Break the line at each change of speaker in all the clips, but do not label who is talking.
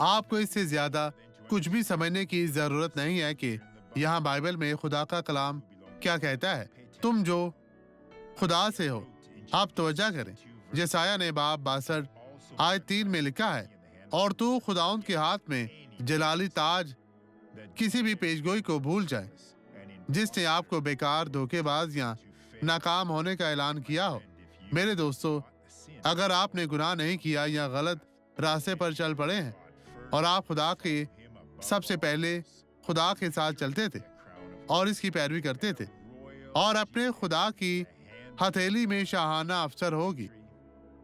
آپ کو اس سے زیادہ کچھ بھی سمجھنے کی ضرورت نہیں ہے کہ یہاں بائبل میں خدا کا کلام کیا کہتا ہے۔ تم جو خدا سے ہو، آپ توجہ کریں، یسایہ نے باب 62 آیت 3 میں لکھا ہے، اور تو خداوند کے ہاتھ میں جلالی تاج کسی بھی پیشگوئی کو بھول جائے جس نے آپ کو بیکار، دھوکے باز یا ناکام ہونے کا اعلان کیا ہو۔ میرے دوستو، اگر آپ نے گناہ نہیں کیا یا غلط راستے پر چل پڑے ہیں اور آپ خدا کے سب سے پہلے خدا کے ساتھ چلتے تھے اور اس کی پیروی کرتے تھے اور اپنے خدا کی ہتھیلی میں شاہانہ افسر ہوگی۔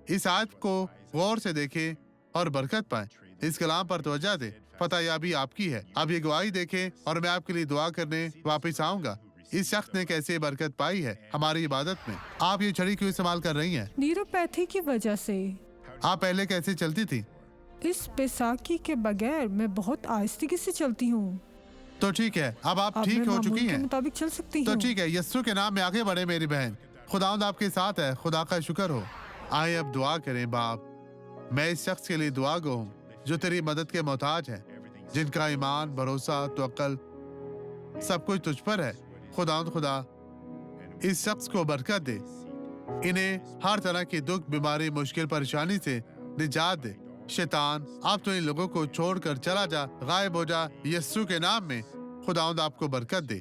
اس آیت کو غور سے دیکھیں اور برکت پائیں۔ اس کلام پر توجہ دیں، فتح یابی آپ کی ہے۔ اب یہ گواہی دیکھیں اور میں آپ کے لیے دعا کرنے واپس آؤں گا۔ اس شخص نے کیسے برکت پائی ہے ہماری عبادت میں۔ آپ یہ چھڑی کیوں استعمال کر رہی ہیں؟
نیوروپیتھی کی وجہ سے۔
آپ پہلے کیسے چلتی تھی؟
اس بیساکھی کے بغیر میں بہت آہستگی سے چلتی ہوں۔
تو ٹھیک ہے، اب آپ ٹھیک ہو چکی
کے
ہیں
مطابق چل سکتی
تو
ہوں۔
ٹھیک ہے، یسوع کے نام میں آگے بڑھے میری بہن۔ خداوند آپ کے ساتھ ہے، خدا کا شکر ہو۔ آئے اب دعا کریں۔ باپ، میں اس شخص کے لیے دعا گو ہوں جو تیری مدد کے محتاج ہے، جن کا ایمان، بھروسہ، توکل سب کچھ تجھ پر ہے۔ خداوند خدا اس شخص کو برکت دے، انہیں ہر طرح کی دکھ، بیماری، مشکل، پریشانی سے نجات دے۔ شیطان، اب تو ان لوگوں کو چھوڑ کر چلا جا، غائب ہو جا، یسوع کے نام میں۔ خداوند آپ کو برکت دے۔